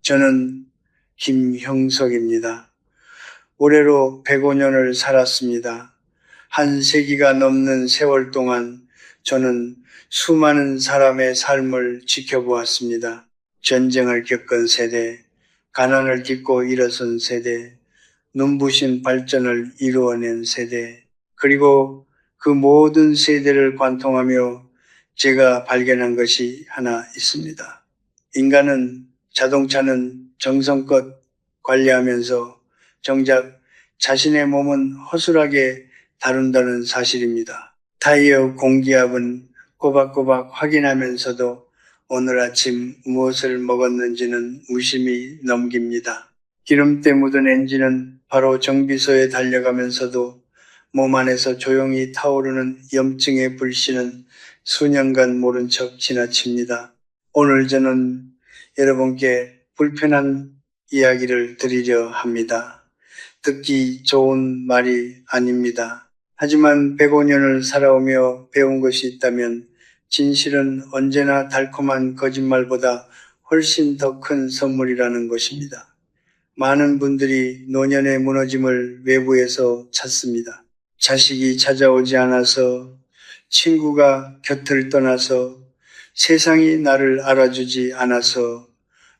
저는 김형석입니다. 올해로 105년을 살았습니다. 한 세기가 넘는 세월 동안 저는 수많은 사람의 삶을 지켜보았습니다. 전쟁을 겪은 세대, 가난을 딛고 일어선 세대, 눈부신 발전을 이루어낸 세대, 그리고 그 모든 세대를 관통하며 제가 발견한 것이 하나 있습니다. 인간은 자동차는 정성껏 관리하면서 정작 자신의 몸은 허술하게 다룬다는 사실입니다. 타이어 공기압은 꼬박꼬박 확인하면서도 오늘 아침 무엇을 먹었는지는 무심히 넘깁니다. 기름때 묻은 엔진은 바로 정비소에 달려가면서도 몸 안에서 조용히 타오르는 염증의 불씨는 수년간 모른 척 지나칩니다. 오늘 저는 여러분께 불편한 이야기를 드리려 합니다. 듣기 좋은 말이 아닙니다. 하지만 105년을 살아오며 배운 것이 있다면 진실은 언제나 달콤한 거짓말보다 훨씬 더 큰 선물이라는 것입니다. 많은 분들이 노년의 무너짐을 외부에서 찾습니다. 자식이 찾아오지 않아서, 친구가 곁을 떠나서, 세상이 나를 알아주지 않아서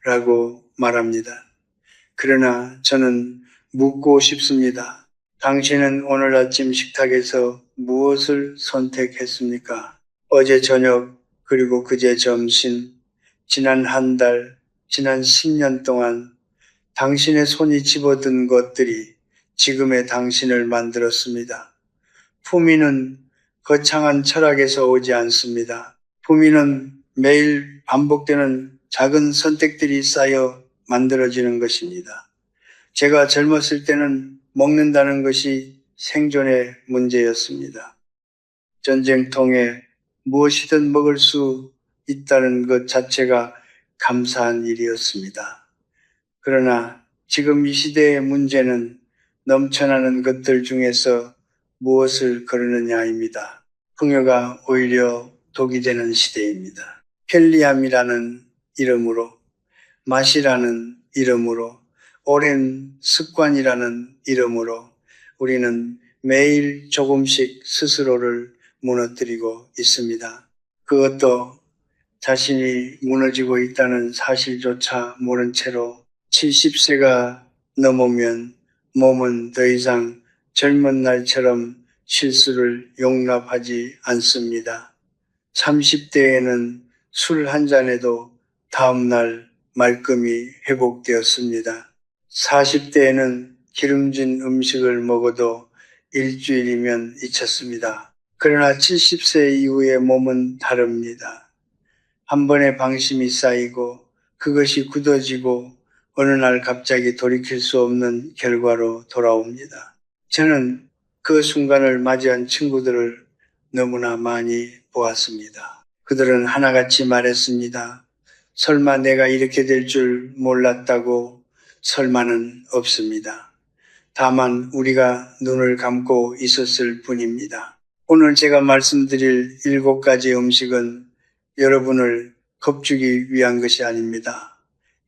라고 말합니다. 그러나 저는 묻고 싶습니다. 당신은 오늘 아침 식탁에서 무엇을 선택했습니까? 어제 저녁, 그리고 그제 점심, 지난 한 달, 지난 10년 동안 당신의 손이 집어든 것들이 지금의 당신을 만들었습니다. 품위는 거창한 철학에서 오지 않습니다. 품위는 매일 반복되는 작은 선택들이 쌓여 만들어지는 것입니다. 제가 젊었을 때는 먹는다는 것이 생존의 문제였습니다. 전쟁통에 무엇이든 먹을 수 있다는 것 자체가 감사한 일이었습니다. 그러나 지금 이 시대의 문제는 넘쳐나는 것들 중에서 무엇을 거르느냐입니다. 풍요가 오히려 독이 되는 시대입니다. 편리함이라는 이름으로, 맛이라는 이름으로, 오랜 습관이라는 이름으로 우리는 매일 조금씩 스스로를 무너뜨리고 있습니다. 그것도 자신이 무너지고 있다는 사실조차 모른 채로 70세가 넘으면 몸은 더 이상 젊은 날처럼 실수를 용납하지 않습니다. 30대에는 술 한 잔에도 다음날 말끔히 회복되었습니다. 40대에는 기름진 음식을 먹어도 일주일이면 잊혔습니다. 그러나 70세 이후의 몸은 다릅니다. 한 번의 방심이 쌓이고 그것이 굳어지고 어느 날 갑자기 돌이킬 수 없는 결과로 돌아옵니다. 저는 그 순간을 맞이한 친구들을 너무나 많이 보았습니다. 그들은 하나같이 말했습니다. 설마 내가 이렇게 될 줄 몰랐다고. 설마는 없습니다. 다만 우리가 눈을 감고 있었을 뿐입니다. 오늘 제가 말씀드릴 7가지 음식은 여러분을 겁주기 위한 것이 아닙니다.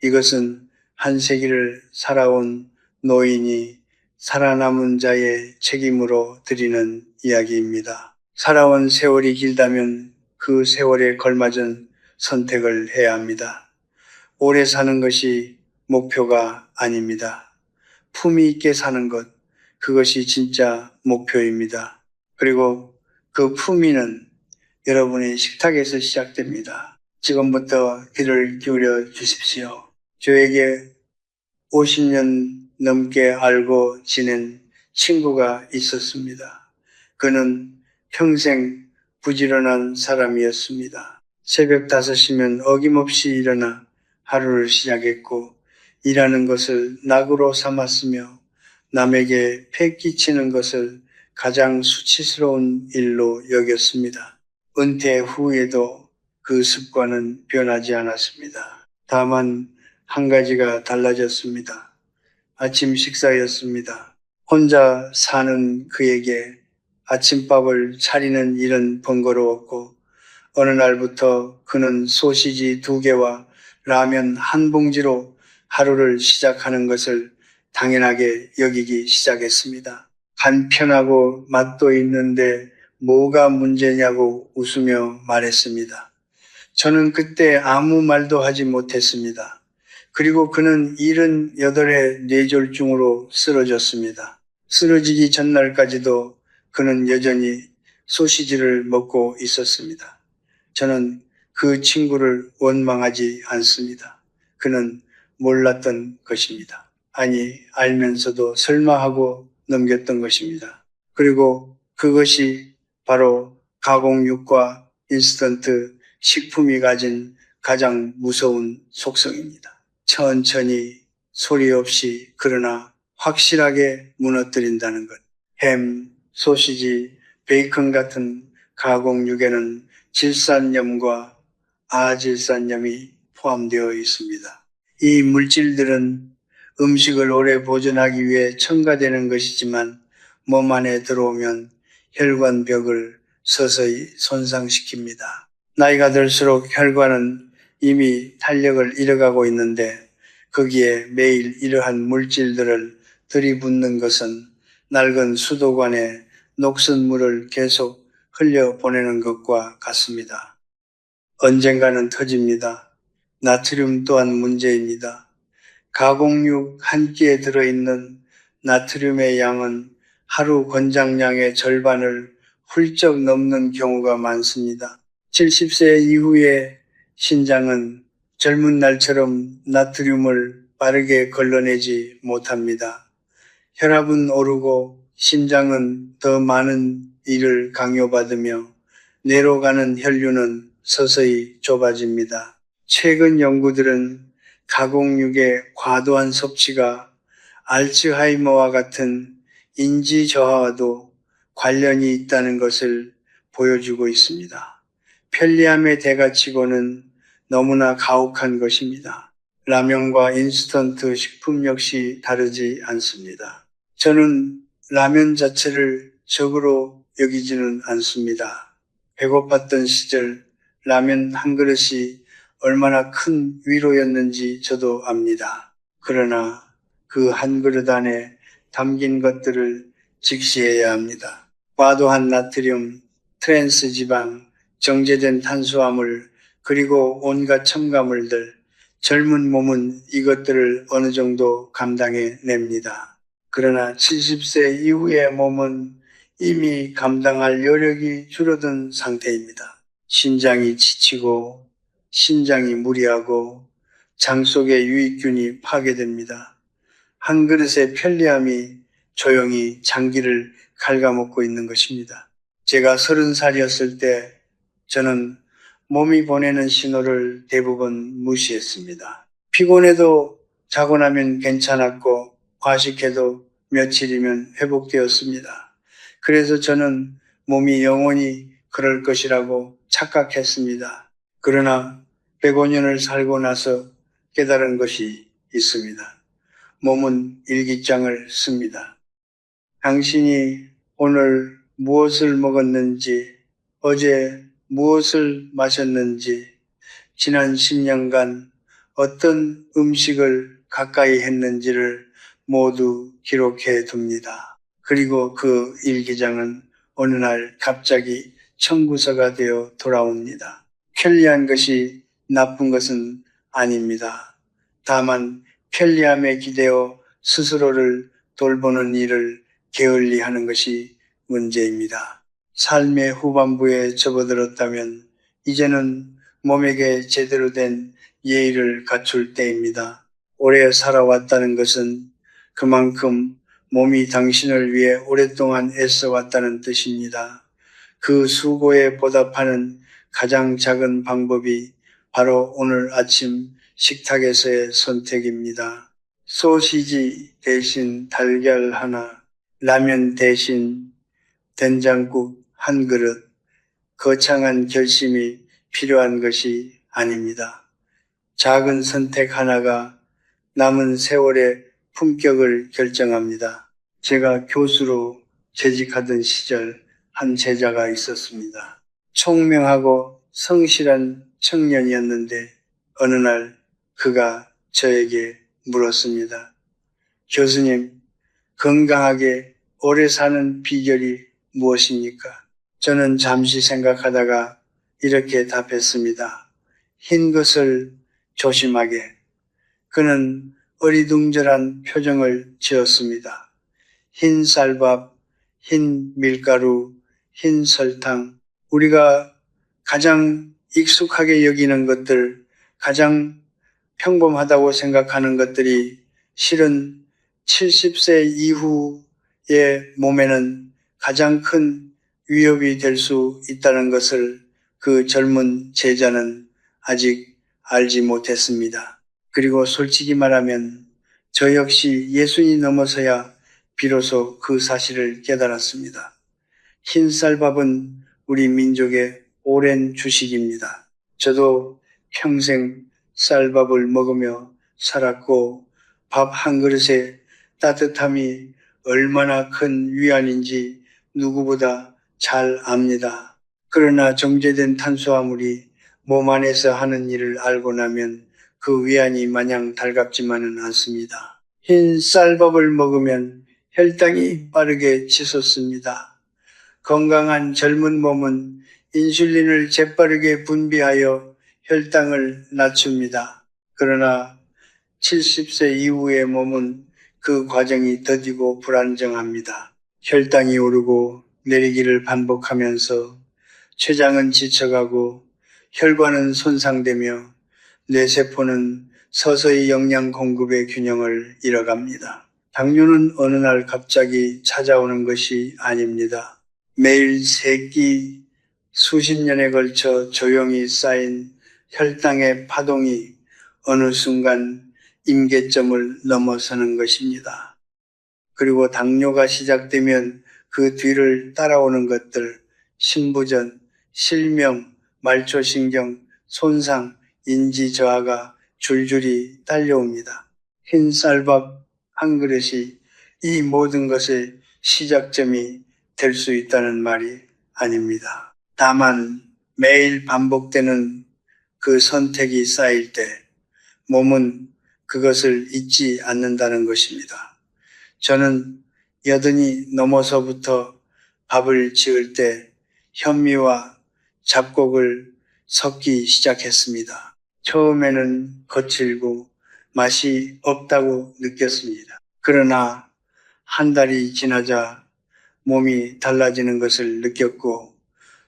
이것은 한 세기를 살아온 노인이 살아남은 자의 책임으로 드리는 이야기입니다. 살아온 세월이 길다면 그 세월에 걸맞은 선택을 해야 합니다. 오래 사는 것이 목표가 아닙니다. 품위 있게 사는 것, 그것이 진짜 목표입니다. 그리고 그 품위는 여러분의 식탁에서 시작됩니다. 지금부터 귀를 기울여 주십시오. 저에게 50년 넘게 알고 지낸 친구가 있었습니다. 그는 평생 부지런한 사람이었습니다. 새벽 5시면 어김없이 일어나 하루를 시작했고 일하는 것을 낙으로 삼았으며 남에게 패 끼치는 것을 가장 수치스러운 일로 여겼습니다. 은퇴 후에도 그 습관은 변하지 않았습니다. 다만 한 가지가 달라졌습니다. 아침 식사였습니다. 혼자 사는 그에게 아침밥을 차리는 일은 번거로웠고 어느 날부터 그는 소시지 2개와 라면 한 봉지로 하루를 시작하는 것을 당연하게 여기기 시작했습니다. 간편하고 맛도 있는데 뭐가 문제냐고 웃으며 말했습니다. 저는 그때 아무 말도 하지 못했습니다. 그리고 그는 78회 뇌졸중으로 쓰러졌습니다. 쓰러지기 전날까지도 그는 여전히 소시지를 먹고 있었습니다. 저는 그 친구를 원망하지 않습니다. 그는 몰랐던 것입니다. 아니, 알면서도 설마 하고 넘겼던 것입니다. 그리고 그것이 바로 가공육과 인스턴트 식품이 가진 가장 무서운 속성입니다. 천천히 소리 없이 그러나 확실하게 무너뜨린다는 것. 햄, 소시지, 베이컨 같은 가공육에는 질산염과 아질산염이 포함되어 있습니다. 이 물질들은 음식을 오래 보존하기 위해 첨가되는 것이지만 몸 안에 들어오면 혈관벽을 서서히 손상시킵니다. 나이가 들수록 혈관은 이미 탄력을 잃어가고 있는데 거기에 매일 이러한 물질들을 들이붓는 것은 낡은 수도관에 녹슨물을 계속 흘려보내는 것과 같습니다. 언젠가는 터집니다. 나트륨 또한 문제입니다. 가공육 한 끼에 들어있는 나트륨의 양은 하루 권장량의 절반을 훌쩍 넘는 경우가 많습니다. 70세 이후에 신장은 젊은 날처럼 나트륨을 빠르게 걸러내지 못합니다. 혈압은 오르고 심장은 더 많은 일을 강요받으며 뇌로 가는 혈류는 서서히 좁아집니다. 최근 연구들은 가공육의 과도한 섭취가 알츠하이머와 같은 인지 저하와도 관련이 있다는 것을 보여주고 있습니다. 편리함의 대가치고는 너무나 가혹한 것입니다. 라면과 인스턴트 식품 역시 다르지 않습니다. 저는 라면 자체를 적으로 여기지는 않습니다. 배고팠던 시절 라면 한 그릇이 얼마나 큰 위로였는지 저도 압니다. 그러나 그 한 그릇 안에 담긴 것들을 직시해야 합니다. 과도한 나트륨, 트랜스 지방, 정제된 탄수화물, 그리고 온갖 첨가물들, 젊은 몸은 이것들을 어느 정도 감당해 냅니다. 그러나 70세 이후의 몸은 이미 감당할 여력이 줄어든 상태입니다. 신장이 지치고 신장이 무리하고 장 속의 유익균이 파괴됩니다. 한 그릇의 편리함이 조용히 장기를 갉아먹고 있는 것입니다. 제가 30살이었을 때 저는 몸이 보내는 신호를 대부분 무시했습니다. 피곤해도 자고 나면 괜찮았고 과식해도 며칠이면 회복되었습니다. 그래서 저는 몸이 영원히 그럴 것이라고 착각했습니다. 그러나 105년을 살고 나서 깨달은 것이 있습니다. 몸은 일기장을 씁니다. 당신이 오늘 무엇을 먹었는지, 어제 무엇을 마셨는지, 지난 10년간 어떤 음식을 가까이 했는지를 모두 기록해 둡니다. 그리고 그 일기장은 어느 날 갑자기 청구서가 되어 돌아옵니다. 편리한 것이 나쁜 것은 아닙니다. 다만 편리함에 기대어 스스로를 돌보는 일을 게을리하는 것이 문제입니다. 삶의 후반부에 접어들었다면 이제는 몸에게 제대로 된 예의를 갖출 때입니다. 오래 살아왔다는 것은 그만큼 몸이 당신을 위해 오랫동안 애써왔다는 뜻입니다. 그 수고에 보답하는 가장 작은 방법이 바로 오늘 아침 식탁에서의 선택입니다. 소시지 대신 달걀 하나, 라면 대신 된장국 한 그릇, 거창한 결심이 필요한 것이 아닙니다. 작은 선택 하나가 남은 세월의 품격을 결정합니다. 제가 교수로 재직하던 시절 한 제자가 있었습니다. 총명하고 성실한 청년이었는데 어느 날 그가 저에게 물었습니다. 교수님, 건강하게 오래 사는 비결이 무엇입니까? 저는 잠시 생각하다가 이렇게 답했습니다. 흰 것을 조심하게. 그는 어리둥절한 표정을 지었습니다. 흰 쌀밥, 흰 밀가루, 흰 설탕, 우리가 가장 익숙하게 여기는 것들, 가장 평범하다고 생각하는 것들이 실은 70세 이후의 몸에는 가장 큰 위협이 될 수 있다는 것을 그 젊은 제자는 아직 알지 못했습니다. 그리고 솔직히 말하면 저 역시 예순이 넘어서야 비로소 그 사실을 깨달았습니다. 흰 쌀밥은 우리 민족의 오랜 주식입니다. 저도 평생 쌀밥을 먹으며 살았고 밥 한 그릇의 따뜻함이 얼마나 큰 위안인지 누구보다 잘 압니다. 그러나 정제된 탄수화물이 몸 안에서 하는 일을 알고 나면 그 위안이 마냥 달갑지만은 않습니다. 흰 쌀밥을 먹으면 혈당이 빠르게 치솟습니다. 건강한 젊은 몸은 인슐린을 재빠르게 분비하여 혈당을 낮춥니다. 그러나 70세 이후의 몸은 그 과정이 더디고 불안정합니다. 혈당이 오르고 내리기를 반복하면서 췌장은 지쳐가고 혈관은 손상되며 뇌세포는 서서히 영양 공급의 균형을 잃어갑니다. 당뇨는 어느 날 갑자기 찾아오는 것이 아닙니다. 매일 세끼 수십 년에 걸쳐 조용히 쌓인 혈당의 파동이 어느 순간 임계점을 넘어서는 것입니다. 그리고 당뇨가 시작되면 그 뒤를 따라오는 것들, 신부전, 실명, 말초신경, 손상, 인지 저하가 줄줄이 딸려옵니다. 흰 쌀밥 한 그릇이 이 모든 것의 시작점이 될 수 있다는 말이 아닙니다. 다만 매일 반복되는 그 선택이 쌓일 때 몸은 그것을 잊지 않는다는 것입니다. 저는 80이 넘어서부터 밥을 지을 때 현미와 잡곡을 섞기 시작했습니다. 처음에는 거칠고 맛이 없다고 느꼈습니다. 그러나 한 달이 지나자 몸이 달라지는 것을 느꼈고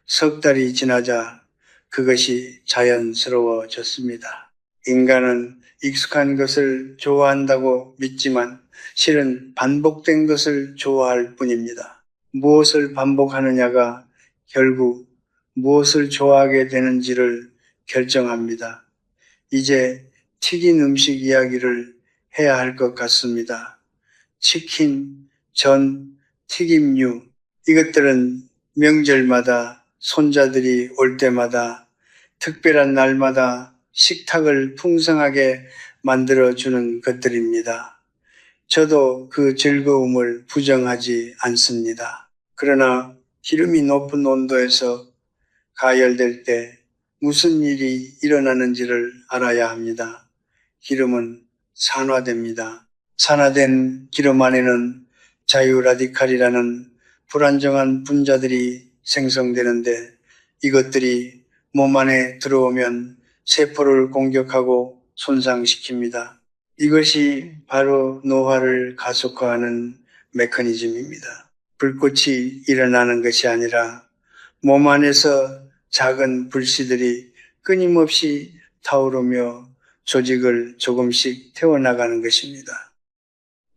석 달이 지나자 그것이 자연스러워졌습니다. 인간은 익숙한 것을 좋아한다고 믿지만 실은 반복된 것을 좋아할 뿐입니다. 무엇을 반복하느냐가 결국 무엇을 좋아하게 되는지를 결정합니다. 이제 튀긴 음식 이야기를 해야 할 것 같습니다. 치킨, 전, 튀김류, 이것들은 명절마다 손자들이 올 때마다 특별한 날마다 식탁을 풍성하게 만들어주는 것들입니다. 저도 그 즐거움을 부정하지 않습니다. 그러나 기름이 높은 온도에서 가열될 때 무슨 일이 일어나는지를 알아야 합니다. 기름은 산화됩니다. 산화된 기름 안에는 자유라디칼이라는 불안정한 분자들이 생성되는데 이것들이 몸 안에 들어오면 세포를 공격하고 손상시킵니다. 이것이 바로 노화를 가속화하는 메커니즘입니다. 불꽃이 일어나는 것이 아니라 몸 안에서 작은 불씨들이 끊임없이 타오르며 조직을 조금씩 태워나가는 것입니다.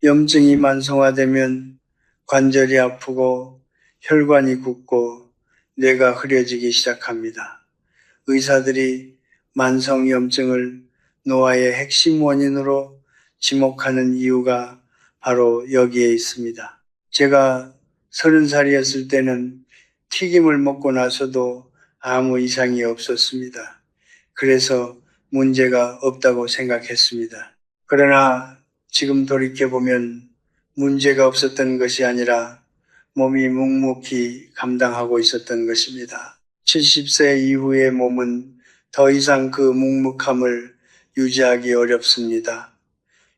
염증이 만성화되면 관절이 아프고 혈관이 붓고 뇌가 흐려지기 시작합니다. 의사들이 만성염증을 노화의 핵심 원인으로 지목하는 이유가 바로 여기에 있습니다. 제가 30살이었을 때는 튀김을 먹고 나서도 아무 이상이 없었습니다. 그래서 문제가 없다고 생각했습니다. 그러나 지금 돌이켜보면 문제가 없었던 것이 아니라 몸이 묵묵히 감당하고 있었던 것입니다. 70세 이후의 몸은 더 이상 그 묵묵함을 유지하기 어렵습니다.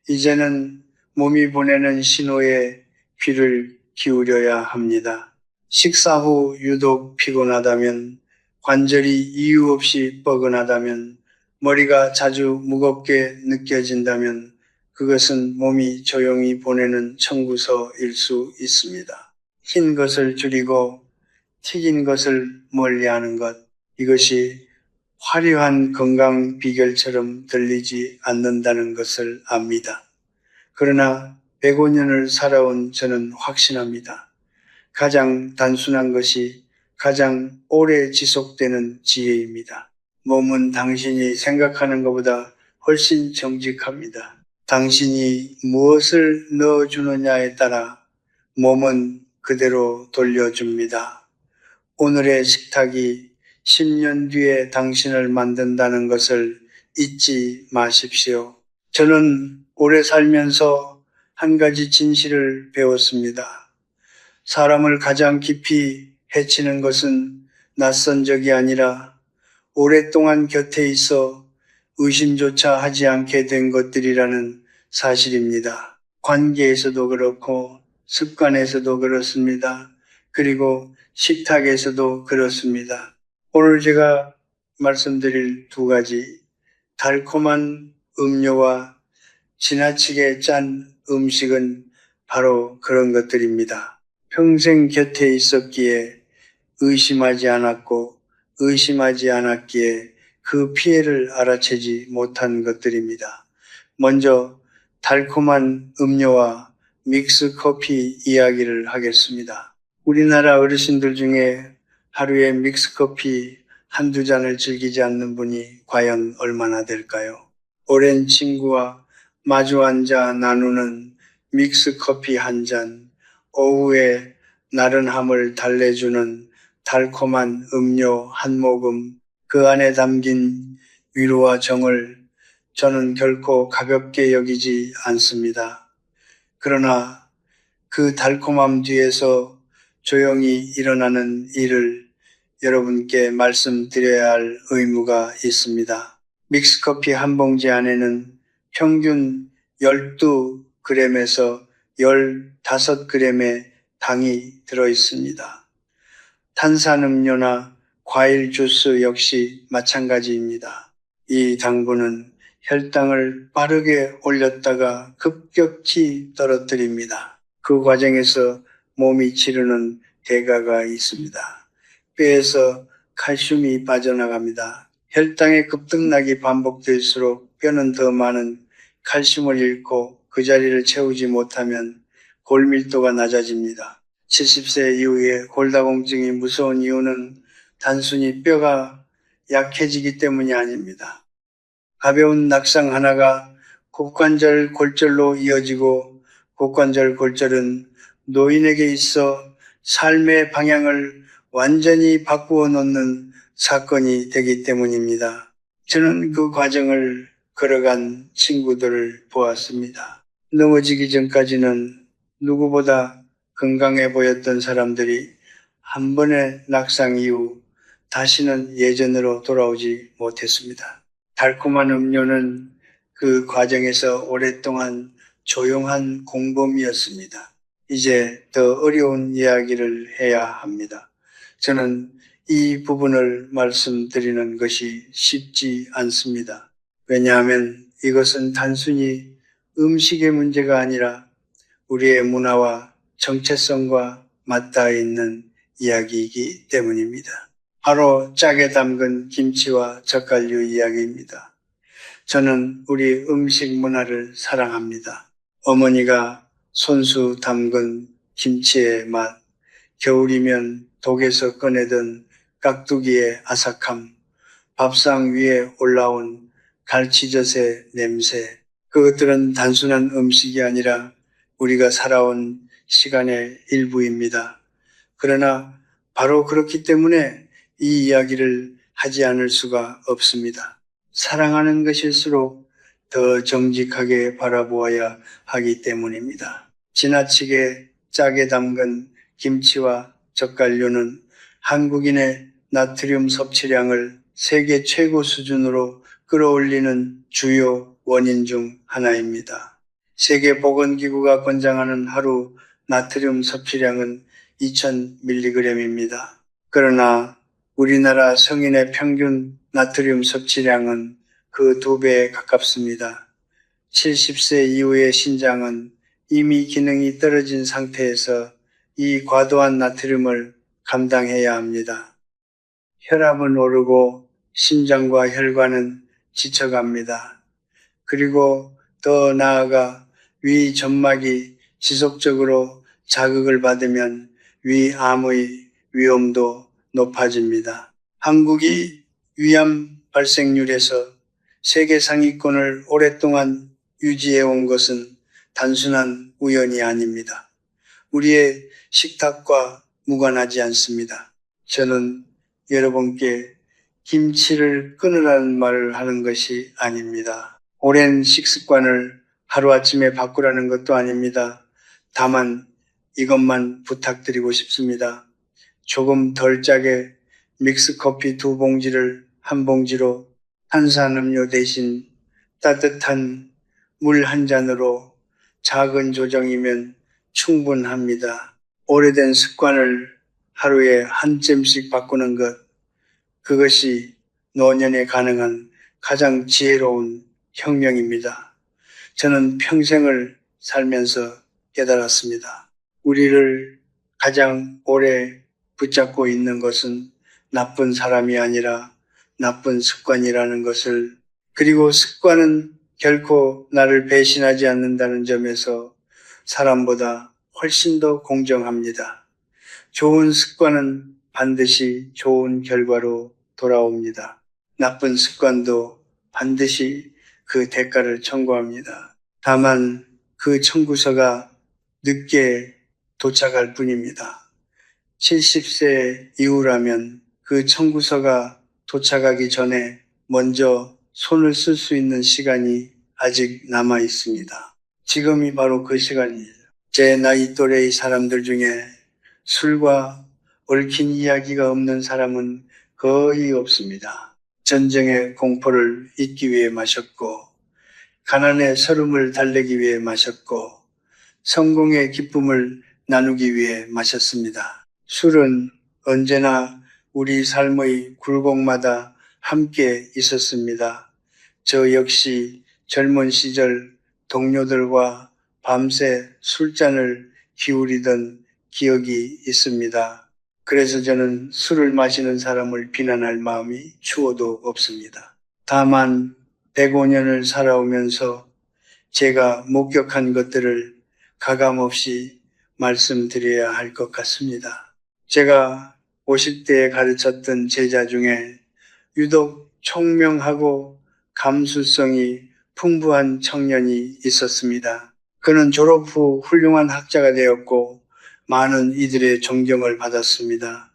이제는 몸이 보내는 신호에 귀를 기울여야 합니다. 식사 후 유독 피곤하다면, 관절이 이유 없이 뻐근하다면, 머리가 자주 무겁게 느껴진다면 그것은 몸이 조용히 보내는 청구서일 수 있습니다. 흰 것을 줄이고 튀긴 것을 멀리하는 것, 이것이 화려한 건강 비결처럼 들리지 않는다는 것을 압니다. 그러나 105년을 살아온 저는 확신합니다. 가장 단순한 것이 가장 오래 지속되는 지혜입니다. 몸은 당신이 생각하는 것보다 훨씬 정직합니다. 당신이 무엇을 넣어주느냐에 따라 몸은 그대로 돌려줍니다. 오늘의 식탁이 10년 뒤에 당신을 만든다는 것을 잊지 마십시오. 저는 오래 살면서 한 가지 진실을 배웠습니다. 사람을 가장 깊이 해치는 것은 낯선 적이 아니라 오랫동안 곁에 있어 의심조차 하지 않게 된 것들이라는 사실입니다. 관계에서도 그렇고 습관에서도 그렇습니다. 그리고 식탁에서도 그렇습니다. 오늘 제가 말씀드릴 두 가지, 달콤한 음료와 지나치게 짠 음식은 바로 그런 것들입니다. 평생 곁에 있었기에 의심하지 않았고 의심하지 않았기에 그 피해를 알아채지 못한 것들입니다. 먼저 달콤한 음료와 믹스 커피 이야기를 하겠습니다. 우리나라 어르신들 중에 하루에 믹스 커피 한두 잔을 즐기지 않는 분이 과연 얼마나 될까요? 오랜 친구와 마주 앉아 나누는 믹스 커피 한 잔, 오후에 나른함을 달래주는 달콤한 음료 한 모금, 그 안에 담긴 위로와 정을 저는 결코 가볍게 여기지 않습니다. 그러나 그 달콤함 뒤에서 조용히 일어나는 일을 여러분께 말씀드려야 할 의무가 있습니다. 믹스커피 한 봉지 안에는 평균 12g에서 15g의 당이 들어있습니다. 탄산음료나 과일 주스 역시 마찬가지입니다. 이 당분은 혈당을 빠르게 올렸다가 급격히 떨어뜨립니다. 그 과정에서 몸이 치르는 대가가 있습니다. 뼈에서 칼슘이 빠져나갑니다. 혈당의 급등락이 반복될수록 뼈는 더 많은 칼슘을 잃고 그 자리를 채우지 못하면 골밀도가 낮아집니다. 70세 이후에 골다공증이 무서운 이유는 단순히 뼈가 약해지기 때문이 아닙니다. 가벼운 낙상 하나가 곡관절 골절로 이어지고 곡관절 골절은 노인에게 있어 삶의 방향을 완전히 바꾸어 놓는 사건이 되기 때문입니다. 저는 그 과정을 걸어간 친구들을 보았습니다. 넘어지기 전까지는 누구보다 건강해 보였던 사람들이 한 번의 낙상 이후 다시는 예전으로 돌아오지 못했습니다. 달콤한 음료는 그 과정에서 오랫동안 조용한 공범이었습니다. 이제 더 어려운 이야기를 해야 합니다. 저는 이 부분을 말씀드리는 것이 쉽지 않습니다. 왜냐하면 이것은 단순히 음식의 문제가 아니라 우리의 문화와 정체성과 맞닿아 있는 이야기이기 때문입니다. 바로 짜게 담근 김치와 젓갈류 이야기입니다. 저는 우리 음식 문화를 사랑합니다. 어머니가 손수 담근 김치의 맛, 겨울이면 독에서 꺼내던 깍두기의 아삭함, 밥상 위에 올라온 갈치젓의 냄새, 그것들은 단순한 음식이 아니라 우리가 살아온 시간의 일부입니다. 그러나 바로 그렇기 때문에 이 이야기를 하지 않을 수가 없습니다. 사랑하는 것일수록 더 정직하게 바라보아야 하기 때문입니다. 지나치게 짜게 담근 김치와 젓갈류는 한국인의 나트륨 섭취량을 세계 최고 수준으로 끌어올리는 주요 원인 중 하나입니다. 세계보건기구가 권장하는 하루 나트륨 섭취량은 2000mg입니다. 그러나 우리나라 성인의 평균 나트륨 섭취량은 그 2배에 가깝습니다. 70세 이후의 신장은 이미 기능이 떨어진 상태에서 이 과도한 나트륨을 감당해야 합니다. 혈압은 오르고 심장과 혈관은 지쳐갑니다. 그리고 더 나아가 위 점막이 지속적으로 자극을 받으면 위암의 위험도 높아집니다. 한국이 위암 발생률에서 세계 상위권을 오랫동안 유지해온 것은 단순한 우연이 아닙니다. 우리의 식탁과 무관하지 않습니다. 저는 여러분께 김치를 끊으라는 말을 하는 것이 아닙니다. 오랜 식습관을 하루아침에 바꾸라는 것도 아닙니다. 다만 이것만 부탁드리고 싶습니다. 조금 덜 짜게 믹스커피 2봉지를 한 봉지로 탄산음료 대신 따뜻한 물 한 잔으로 작은 조정이면 충분합니다. 오래된 습관을 하루에 한 잼씩 바꾸는 것, 그것이 노년에 가능한 가장 지혜로운 혁명입니다. 저는 평생을 살면서 깨달았습니다. 우리를 가장 오래 붙잡고 있는 것은 나쁜 사람이 아니라 나쁜 습관이라는 것을, 그리고 습관은 결코 나를 배신하지 않는다는 점에서 사람보다 훨씬 더 공정합니다. 좋은 습관은 반드시 좋은 결과로 돌아옵니다. 나쁜 습관도 반드시 그 대가를 청구합니다. 다만 그 청구서가 늦게 도착할 뿐입니다. 70세 이후라면 그 청구서가 도착하기 전에 먼저 손을 쓸 수 있는 시간이 아직 남아 있습니다. 지금이 바로 그 시간이에요. 제 나이 또래의 사람들 중에 술과 얽힌 이야기가 없는 사람은 거의 없습니다. 전쟁의 공포를 잊기 위해 마셨고, 가난의 서름을 달래기 위해 마셨고, 성공의 기쁨을 나누기 위해 마셨습니다. 술은 언제나 우리 삶의 굴곡마다 함께 있었습니다. 저 역시 젊은 시절 동료들과 밤새 술잔을 기울이던 기억이 있습니다. 그래서 저는 술을 마시는 사람을 비난할 마음이 추워도 없습니다. 다만 105년을 살아오면서 제가 목격한 것들을 가감없이 말씀드려야 할 것 같습니다. 제가 50대에 가르쳤던 제자 중에 유독 총명하고 감수성이 풍부한 청년이 있었습니다. 그는 졸업 후 훌륭한 학자가 되었고 많은 이들의 존경을 받았습니다.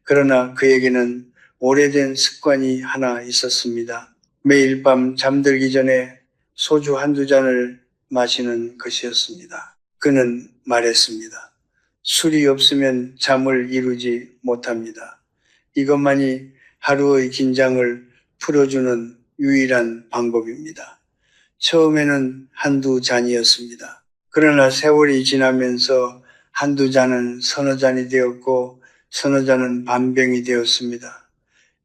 그러나 그에게는 오래된 습관이 하나 있었습니다. 매일 밤 잠들기 전에 소주 한두 잔을 마시는 것이었습니다. 그는 말했습니다. 술이 없으면 잠을 이루지 못합니다. 이것만이 하루의 긴장을 풀어주는 유일한 방법입니다. 처음에는 한두 잔이었습니다. 그러나 세월이 지나면서 한두 잔은 서너 잔이 되었고 서너 잔은 반병이 되었습니다.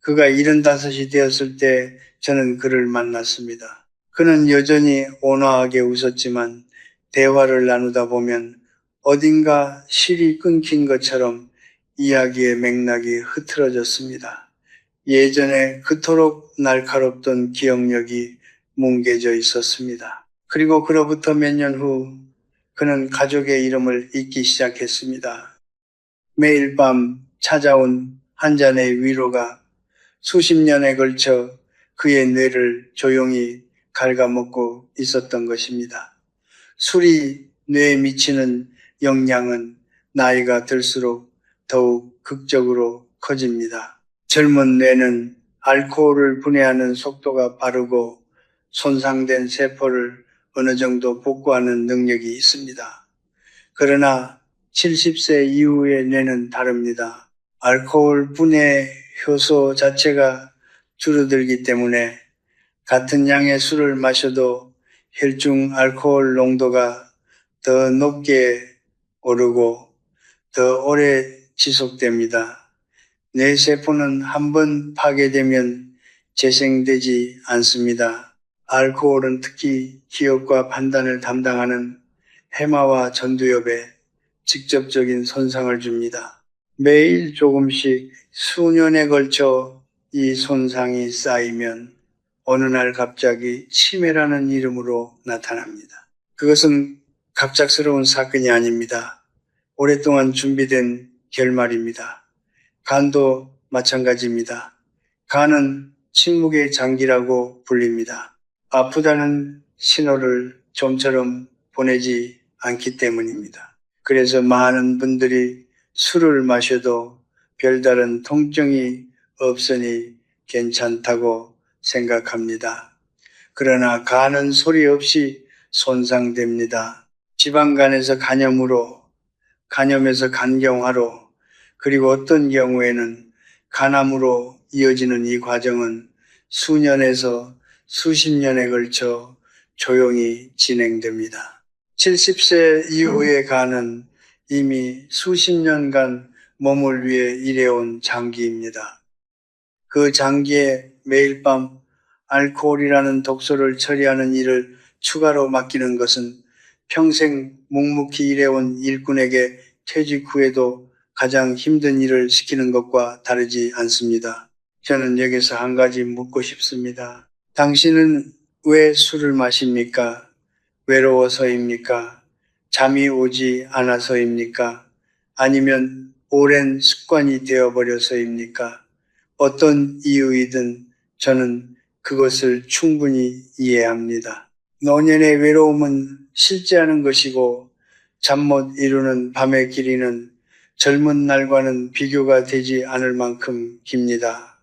그가 75이 되었을 때 저는 그를 만났습니다. 그는 여전히 온화하게 웃었지만 대화를 나누다 보면 어딘가 실이 끊긴 것처럼 이야기의 맥락이 흐트러졌습니다. 예전에 그토록 날카롭던 기억력이 뭉개져 있었습니다. 그리고 그로부터 몇 년 후 그는 가족의 이름을 잊기 시작했습니다. 매일 밤 찾아온 한 잔의 위로가 수십 년에 걸쳐 그의 뇌를 조용히 갉아먹고 있었던 것입니다. 술이 뇌에 미치는 영향은 나이가 들수록 더욱 극적으로 커집니다. 젊은 뇌는 알코올을 분해하는 속도가 빠르고 손상된 세포를 어느 정도 복구하는 능력이 있습니다. 그러나 70세 이후의 뇌는 다릅니다. 알코올 분해 효소 자체가 줄어들기 때문에 같은 양의 술을 마셔도 혈중 알코올 농도가 더 높게 오르고 더 오래 지속됩니다. 뇌세포는 한번 파괴되면 재생되지 않습니다. 알코올은 특히 기억과 판단을 담당하는 해마와 전두엽에 직접적인 손상을 줍니다. 매일 조금씩 수년에 걸쳐 이 손상이 쌓이면 어느 날 갑자기 치매라는 이름으로 나타납니다. 그것은 갑작스러운 사건이 아닙니다. 오랫동안 준비된 결말입니다. 간도 마찬가지입니다. 간은 침묵의 장기라고 불립니다. 아프다는 신호를 좀처럼 보내지 않기 때문입니다. 그래서 많은 분들이 술을 마셔도 별다른 통증이 없으니 괜찮다고 생각합니다. 그러나 간은 소리 없이 손상됩니다. 지방간에서 간염으로, 간염에서 간경화로, 그리고 어떤 경우에는 간암으로 이어지는 이 과정은 수년에서 수십 년에 걸쳐 조용히 진행됩니다. 70세 이후의 간은 이미 수십 년간 몸을 위해 일해온 장기입니다. 그 장기에 매일 밤 알코올이라는 독소를 처리하는 일을 추가로 맡기는 것은 평생 묵묵히 일해온 일꾼에게 퇴직 후에도 가장 힘든 일을 시키는 것과 다르지 않습니다. 저는 여기서 한 가지 묻고 싶습니다. 당신은 왜 술을 마십니까? 외로워서입니까? 잠이 오지 않아서입니까? 아니면 오랜 습관이 되어버려서입니까? 어떤 이유이든 저는 그것을 충분히 이해합니다. 노년의 외로움은 실제하는 것이고 잠 못 이루는 밤의 길이는 젊은 날과는 비교가 되지 않을 만큼 깁니다.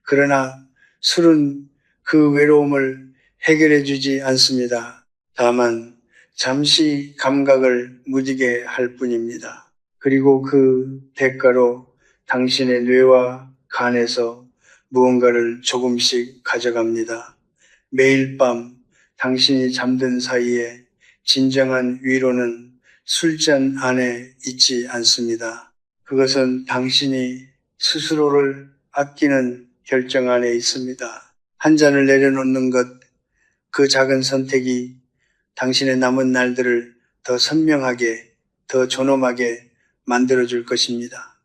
그러나 술은 그 외로움을 해결해 주지 않습니다. 다만 잠시 감각을 무디게 할 뿐입니다. 그리고 그 대가로 당신의 뇌와 간에서 무언가를 조금씩 가져갑니다. 매일 밤 당신이 잠든 사이에 진정한 위로는 술잔 안에 있지 않습니다. 그것은 당신이 스스로를 아끼는 결정 안에 있습니다. 한 잔을 내려놓는 것, 그 작은 선택이 당신의 남은 날들을 더 선명하게, 더 존엄하게 만들어줄 것입니다.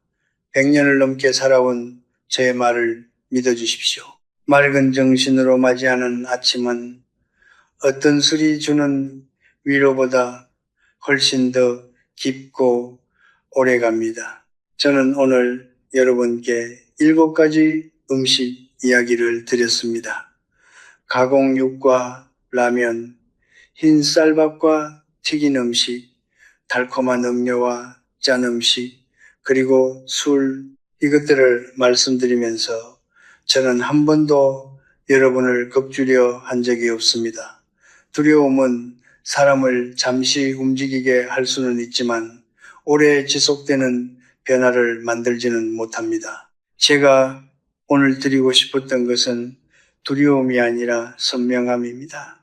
100년을 넘게 살아온 제 말을 믿어주십시오. 맑은 정신으로 맞이하는 아침은 어떤 술이 주는 위로보다 훨씬 더 깊고 오래갑니다. 저는 오늘 여러분께 7가지 음식 이야기를 드렸습니다. 가공육과 라면, 흰 쌀밥과 튀긴 음식, 달콤한 음료와 짠 음식, 그리고 술, 이것들을 말씀드리면서 저는 한 번도 여러분을 겁주려 한 적이 없습니다. 두려움은 사람을 잠시 움직이게 할 수는 있지만 오래 지속되는 변화를 만들지는 못합니다. 제가 오늘 드리고 싶었던 것은 두려움이 아니라 선명함입니다.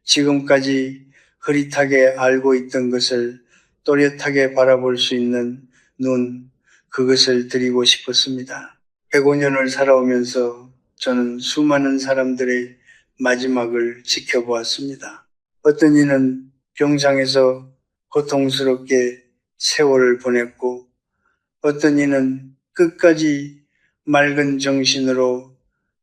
지금까지 흐릿하게 알고 있던 것을 또렷하게 바라볼 수 있는 눈, 그것을 드리고 싶었습니다. 105년을 살아오면서 저는 수많은 사람들의 마지막을 지켜보았습니다. 어떤 이는 병상에서 고통스럽게 세월을 보냈고, 어떤 이는 끝까지 맑은 정신으로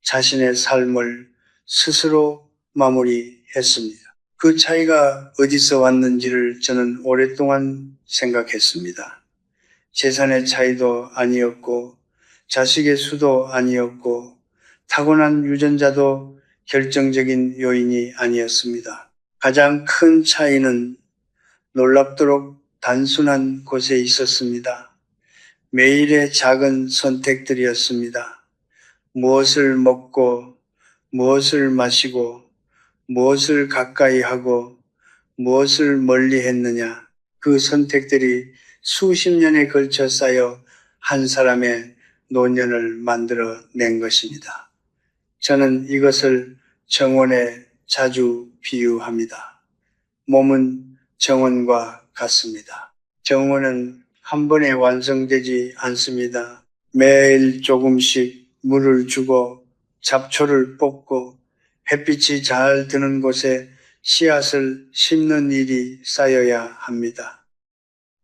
자신의 삶을 스스로 마무리했습니다. 그 차이가 어디서 왔는지를 저는 오랫동안 생각했습니다. 재산의 차이도 아니었고, 자식의 수도 아니었고, 타고난 유전자도 결정적인 요인이 아니었습니다. 가장 큰 차이는 놀랍도록 단순한 곳에 있었습니다. 매일의 작은 선택들이었습니다. 무엇을 먹고, 무엇을 마시고, 무엇을 가까이 하고, 무엇을 멀리 했느냐. 그 선택들이 수십 년에 걸쳐 쌓여 한 사람의 노년을 만들어낸 것입니다. 저는 이것을 정원의 자주 비유합니다. 몸은 정원과 같습니다. 정원은 한 번에 완성되지 않습니다. 매일 조금씩 물을 주고 잡초를 뽑고 햇빛이 잘 드는 곳에 씨앗을 심는 일이 쌓여야 합니다.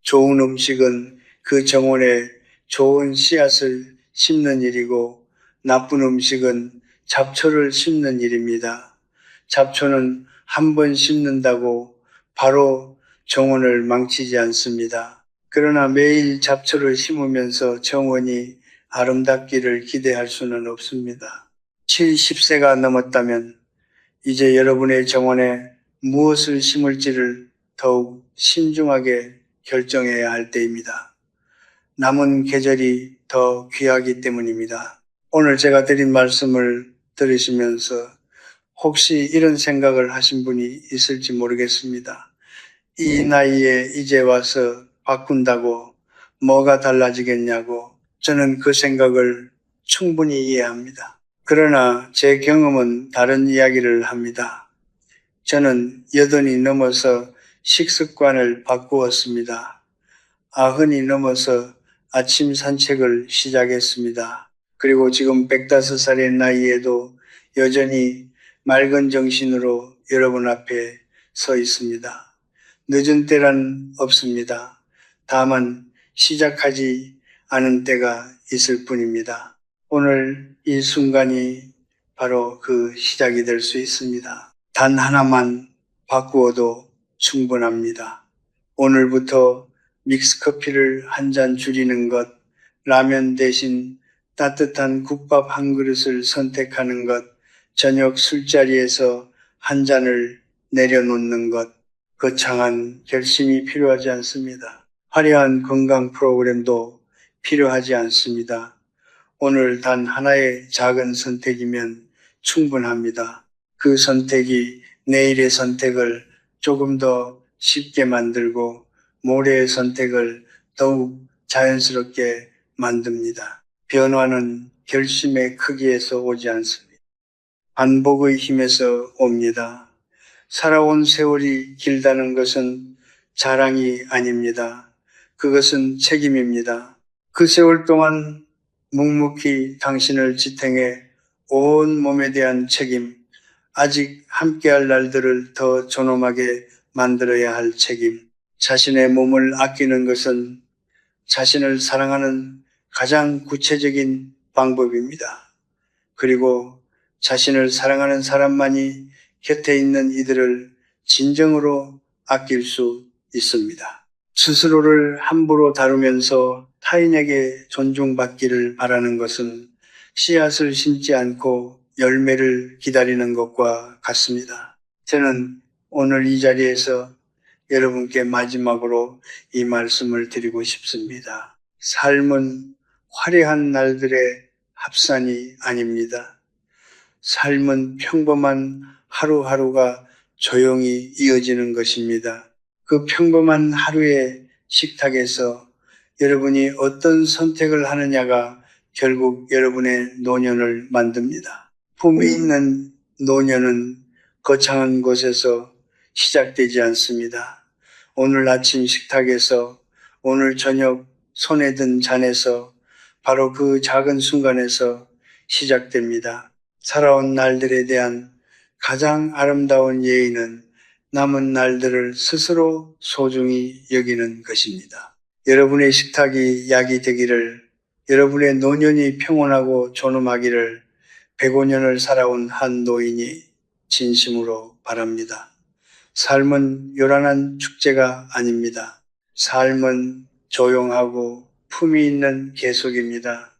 좋은 음식은 그 정원에 좋은 씨앗을 심는 일이고 나쁜 음식은 잡초를 심는 일입니다. 잡초는 한 번 심는다고 바로 정원을 망치지 않습니다. 그러나 매일 잡초를 심으면서 정원이 아름답기를 기대할 수는 없습니다. 70세가 넘었다면 이제 여러분의 정원에 무엇을 심을지를 더욱 신중하게 결정해야 할 때입니다. 남은 계절이 더 귀하기 때문입니다. 오늘 제가 드린 말씀을 들으시면서 혹시 이런 생각을 하신 분이 있을지 모르겠습니다. 이 나이에 이제 와서 바꾼다고 뭐가 달라지겠냐고 저는 그 생각을 충분히 이해합니다. 그러나 제 경험은 다른 이야기를 합니다. 저는 80이 넘어서 식습관을 바꾸었습니다. 90이 넘어서 아침 산책을 시작했습니다. 그리고 지금 105살의 나이에도 여전히 맑은 정신으로 여러분 앞에 서 있습니다. 늦은 때란 없습니다. 다만 시작하지 않은 때가 있을 뿐입니다. 오늘 이 순간이 바로 그 시작이 될 수 있습니다. 단 하나만 바꾸어도 충분합니다. 오늘부터 믹스커피를 한 잔 줄이는 것, 라면 대신 따뜻한 국밥 한 그릇을 선택하는 것, 저녁 술자리에서 한 잔을 내려놓는 것, 거창한 결심이 필요하지 않습니다. 화려한 건강 프로그램도 필요하지 않습니다. 오늘 단 하나의 작은 선택이면 충분합니다. 그 선택이 내일의 선택을 조금 더 쉽게 만들고 모레의 선택을 더욱 자연스럽게 만듭니다. 변화는 결심의 크기에서 오지 않습니다. 반복의 힘에서 옵니다. 살아온 세월이 길다는 것은 자랑이 아닙니다. 그것은 책임입니다. 그 세월 동안 묵묵히 당신을 지탱해 온 몸에 대한 책임, 아직 함께할 날들을 더 존엄하게 만들어야 할 책임, 자신의 몸을 아끼는 것은 자신을 사랑하는 가장 구체적인 방법입니다. 그리고 자신을 사랑하는 사람만이 곁에 있는 이들을 진정으로 아낄 수 있습니다. 스스로를 함부로 다루면서 타인에게 존중받기를 바라는 것은 씨앗을 심지 않고 열매를 기다리는 것과 같습니다. 저는 오늘 이 자리에서 여러분께 마지막으로 이 말씀을 드리고 싶습니다. 삶은 화려한 날들의 합산이 아닙니다. 삶은 평범한 하루하루가 조용히 이어지는 것입니다. 그 평범한 하루의 식탁에서 여러분이 어떤 선택을 하느냐가 결국 여러분의 노년을 만듭니다. 품위 있는 노년은 거창한 곳에서 시작되지 않습니다. 오늘 아침 식탁에서, 오늘 저녁 손에 든 잔에서, 바로 그 작은 순간에서 시작됩니다. 살아온 날들에 대한 가장 아름다운 예의는 남은 날들을 스스로 소중히 여기는 것입니다. 여러분의 식탁이 약이 되기를, 여러분의 노년이 평온하고 존엄하기를 105년을 살아온 한 노인이 진심으로 바랍니다. 삶은 요란한 축제가 아닙니다. 삶은 조용하고 품위 있는 계속입니다.